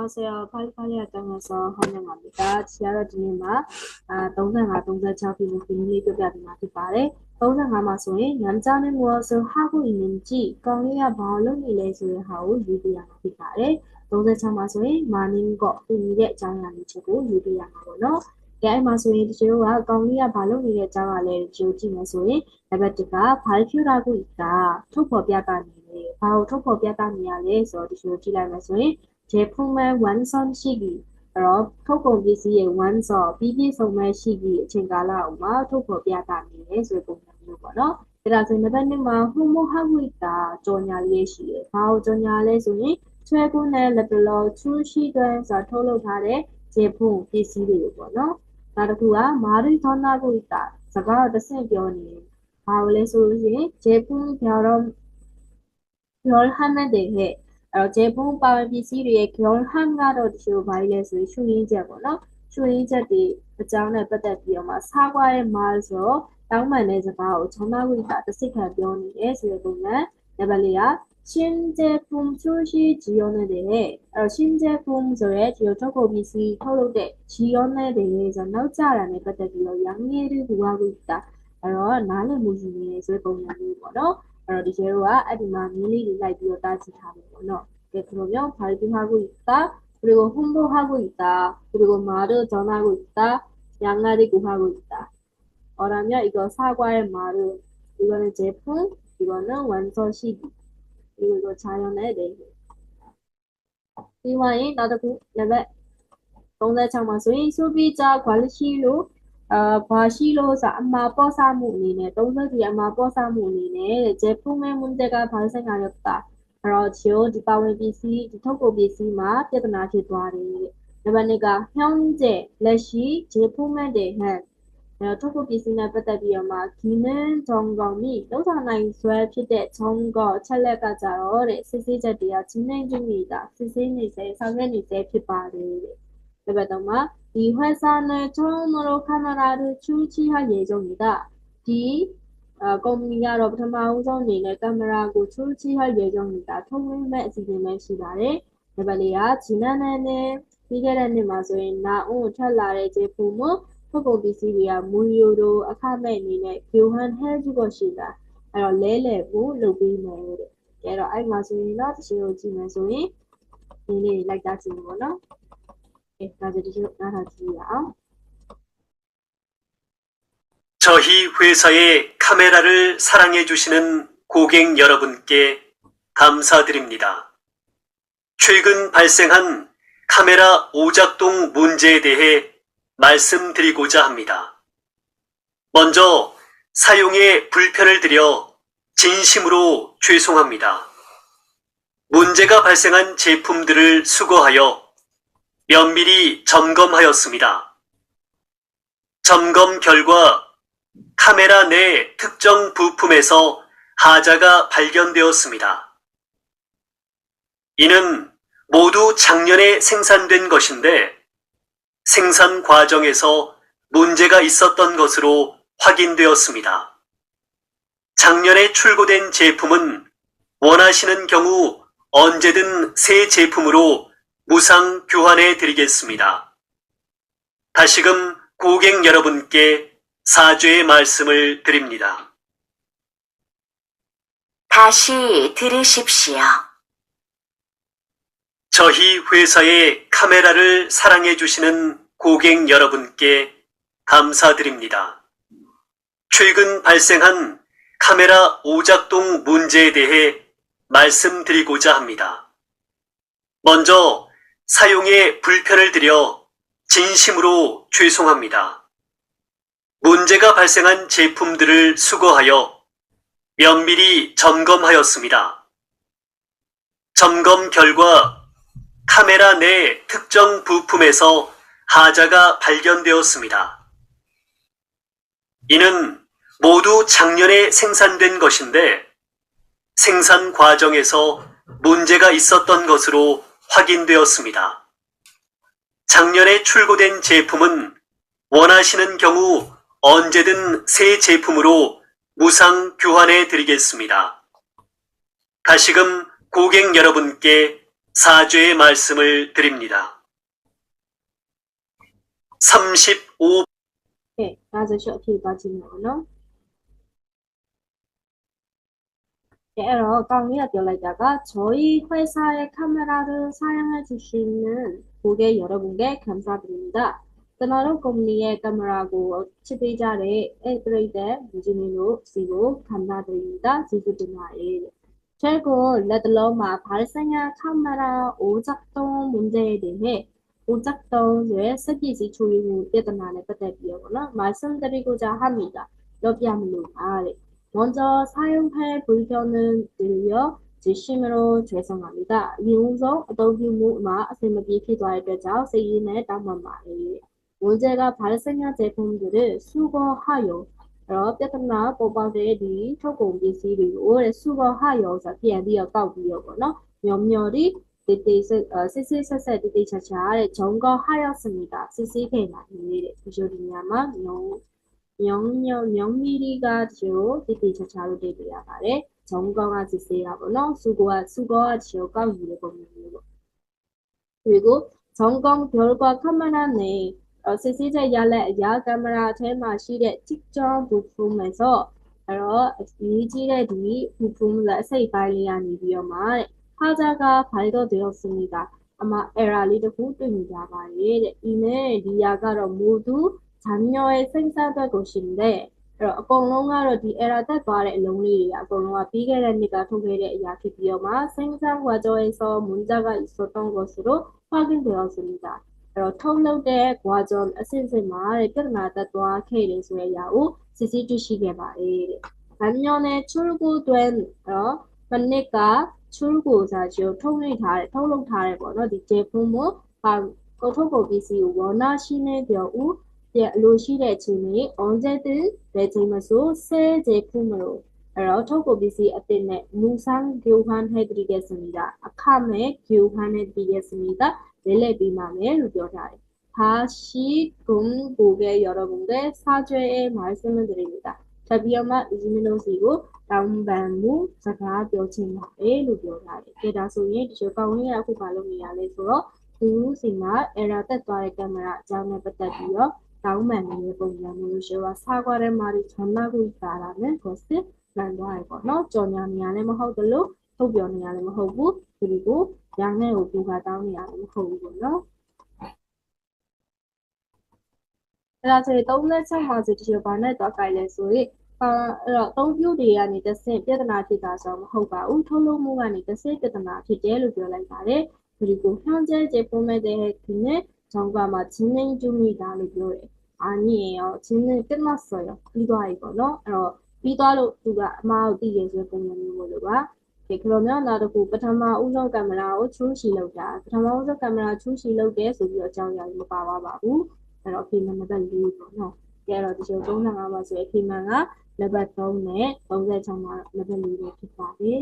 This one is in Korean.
안녕하세요. 파리파리아 땅에서 환영합니다. 지하로 드리마 35, 36 비밀이 표기하기만 기발에 35마소에 남자는 무엇을 하고 있는지 깡이야 바로니레스를 하고 유비양을 기발에 36마소에 많은 것 비밀의 장난이 치고 유비양하고는 깨마소에 지우와 깡이야 바로니레 장난을 지우지면서에 레베트가 발표하고 있다. 투법야단이래. 바로 투법야단이야래서 지우지라면서에 제품의 완성 시기, 토고 비시의 완성, 비비성의 시기, 증가라우마 토고 비아다미의 소공량이거나 그래서 내가 후모하고 있다. 조냐리의 시에 바로 조냐리의 소니 최근의 레벨로 출시돼서 토로달의 제품 비시이거나 나르구가 말을 전하고 있다. 제가 뜻은 변이 바울의 소리 제품 결함에 대해 제품 바울 비시리의 결함가로 지우 바이레스 슈인제거나 슈인제디 장내ပတ်သက်ပြီးတော့ 사과의 말에서 땅만의 자가 전하고 있다. 뜻을 변이에 쓰여보면 레벨리아 신제품 출시 지원에 대해 신제품의 지원적고 비시 토로대 지원에 대해서 nau자라는 ပတ်သက်ပြီးတော့ 양해를 구하고 있다. 나는 무슨에 쓰여보면 이거로ဒီကျတော့အဲ့ဒီမှာနည်းလေးတွေလိုက်ပြီးတော့တားကြည့်ထားမယ်ပေါ့နော်။그러면 발표하고 있다. 그리고 홍보하고 있다. 그리고 말을 전하고 있다. 양아리 구하고 있다. 어라면 이거 사과의 말은 이거는 제품, 이거는 완성 시기. 그리고 이거 자연의 내용. 이와인 나도 레벨 동사창만 소위 소비자 관리시로 과시로서 아마 뻐사무니네 동서기 아마 뻐사무니네 제품의 문제가 발생하였다. 지오 디바웨 비시 디토고 비시마 떼드나 기도하리. 레바니가 현재 레시 제품에 대한 토고 비시나ပတ်သက်ပြီးတော့ 기능 점검이 노사나인 수에ဖြစ်တဲ့ 점검 찰레가 자로래 시시제디야 진행 중이다. 시시니세 상현이세ဖြစ်ပါတယ်. 레바도마 이 회사는 처음으로 카메라를 출시할 예정이다.ကုမ္ပဏီကတော့ ပထမဦးဆုံးအနေနဲ့ 카메라ကို 출시할 예정이다. 통일မဲ့ အစီအစဉ်ပဲ ရှိပါတယ်. 레벨리아 지난해는 ပြီးခဲ့တဲ့နှစ်မှာဆိုရင် 나온 ထွက်လာတဲ့ 제품은 토고 비시리아 무료로အခမဲ့ အနေနဲ့ 교환해줄 것이다. အဲ့တော့ လဲလှယ်ဖို့ လုပ်ပေးမယ်တဲ့. အဲ့တော့ အဲ့မှာဆိုရင်တော့ တချို့ကြည့်မယ်ဆိုရင် ဒီနေ့ လိုက်တာကြည့်မယ်ပေါ့နော်. 다들 나가지요. 저희 회사의 카메라를 사랑해주시는 고객 여러분께 감사드립니다. 최근 발생한 카메라 오작동 문제에 대해 말씀드리고자 합니다. 먼저 사용에 불편을 드려 진심으로 죄송합니다. 문제가 발생한 제품들을 수거하여 면밀히 점검하였습니다. 점검 결과 카메라 내 특정 부품에서 하자가 발견되었습니다. 이는 모두 작년에 생산된 것인데 생산 과정에서 문제가 있었던 것으로 확인되었습니다. 작년에 출고된 제품은 원하시는 경우 언제든 새 제품으로 무상 교환해 드리겠습니다. 다시금 고객 여러분께 사죄의 말씀을 드립니다. 다시 들으십시오. 저희 회사의 카메라를 사랑해주시는 고객 여러분께 감사드립니다. 최근 발생한 카메라 오작동 문제에 대해 말씀드리고자 합니다. 먼저 사용에 불편을 드려 진심으로 죄송합니다. 문제가 발생한 제품들을 수거하여 면밀히 점검하였습니다. 점검 결과 카메라 내 특정 부품에서 하자가 발견되었습니다. 이는 모두 작년에 생산된 것인데 생산 과정에서 문제가 있었던 것으로 확인되었습니다. 작년에 출고된 제품은 원하시는 경우 언제든 새 제품으로 무상 교환해 드리겠습니다. 다시금 고객 여러분께 사죄의 말씀을 드립니다. 35. ကဲဒါဆိုရှော့အဖြေသွားကြည့်မယ်နော်ကဲအဲ့တော့ကောင်းလေးကပြောလိုက်တာက 저희 회사의 카메라를 사용해 주시는 고객 여러분께 감사드립니다. ကျွန်တော်တို့ကုမ္ပဏီရဲ့ကင်မရာကိုချစ်ပေးကြတဲ့အဲ့ပရိသတ်လူကြီးမျိုးတို့စီကိုခံစား드립니다ကျေးဇူးတင်ပါတယ်တဲ့ 최근 레드로마 발생한 카메라 오작동 문제에 대해 오작동의 스피치 조율 대단한에 빠뜨리거나 말씀드리고자 합니다. 여기야말로 먼저 사용할 불편을 드려 진심으로 죄송합니다. 이용성 어떤 규모나 세목이 필요할 때자 세인의 담은 말이에요. 문제가 발생한 제품들을 수거하여ပြဿနာပေါ်ပေါက်တဲ့ဒီထုတ်ကုန်ပစ္စည်းတွေကိုတဲ့စုဘောဟာရောဆိုပြန်ပြီးတော့ကောက်ပြီးတော့ပေါ့နော်မျောမျောဒီတေးစစ်ဆက်တေးချာချာတဲ့ဂျုံကောဟာရောစနစ်ကစစ်စစ်ခဲ့ပါနေတဲ့ဒီလိုဒီညမှာညောင်မီရီကကျိုတေးချာချာလို့တွေ့ရပါတယ်ဂျုံကောကစစ်စစ်တာပေါ့နော်စုကောကကျိုကောက်ယူတဲ့ပုံစံမျိုးပေါ့그리고 점검 결과 카메라 내 CCJ 야레 야 카메라 테마 시대 직접 부품에서 여러 이질의 디 부품을 세이발리안이 비어마 하자가 발견되었습니다. 아마 에라리도 후드입니다. 이는 리아가 모두 잔여에 생산될 것인데 အကုန်လုံးကတော့ဒီ error တက်သွားတဲ့အလုံးလေးတွေအကုန်လုံးကပြီးခဲ့တဲ့နှစ်ကထုတ်ခဲ့တဲ့အရာဖြစ်ပြီးတော့မှ 생산 과정에서 문제가 있었던 것으로 확인되었습니다. အဲ့တော့ထုတ်လုပ်တဲ့ 과정 အဆင့်ဆင့်မှာပြဿနာတက်သွားခဲ့တယ်ဆိုတဲ့အရာကိုစစ်ဆေးတွေ့ရှိခဲ့ပါတယ်တဲ့ 반면에 출고된မနစ်က 출고자죠. ထုတ်လုပ်ထားတဲ့ပေါ့နော်ဒီ제품은ထုတ်ကုန်ပစ္စည်းကို원하시는 경우လိုရှိတဲ့အခြေအနေ 언제든 매체마소 새 제품으로 အဲ့တော့ထုတ်ကုန်ပစ္စည်းအသစ်နဲ့ 무상 교환해드리겠습니다.အခမဲ့교환해드리겠습니다. 내려비만을 누겨라. 다시 고객 여러분께 사죄의 말씀을 드립니다. 자비어마 이지민오시고 다운반무 자가 뼈친마에 누겨라. 게다소에 디쇼가운이라고 발음이야래서 그루시나 에라 때과의 카메라 장에 받다비어 다운반무의ပုံစံမျိုး 쇼와 사과의 말이 전하고 있다라는 것을 만도하거나 전향이야래မဟုတ်တယ်လို့ ထုတ်ပြောနေရတယ်မဟုတ်ဘူး 그리고 양의 오류가 나오냐는 거고요. 그래서 3ချက်မှာဆိုဒီလိုဘာနဲ့တော့ကြိုက်လဲဆိုရင်အဲ့တော့သုံးပြုတွေကနေတစ်ဆင့်ပြဿနာဖြစ်တာဆိုမဟုတ်ပါဘူးထုတ်လုပ်မှုကနေတစ်ဆင့်ပြဿနာဖြစ်တယ်လို့ပြောလိုက်ပါတယ် 그리고 현재 제품에 대해 그는 정과마 진행 중이다လို့ပြောတယ် 아니에요. 진행 끝났어요. 비도하이거나 비도하로 누가 아마도 이게ပုံစံမျိုးလို့ပါ 그러면 나도ပထမ 우선 카메라ကို 출시လုပ်တာ ပထမ 우선 카메라 출시လုပ်တယ်ဆိုပြီးတော့အကြောင်းအရာမပါပါဘူး အဲ့တော့ ဖေးမှန်နံပါတ် 4 ပေါ့နော် ကဲအဲ့တော့ဒီလို35ပါဆိုရင်ဖေးမှန်ကနံပါတ် 3နဲ့ 36မှာနံပါတ် 4ပဲဖြစ်ပါတယ်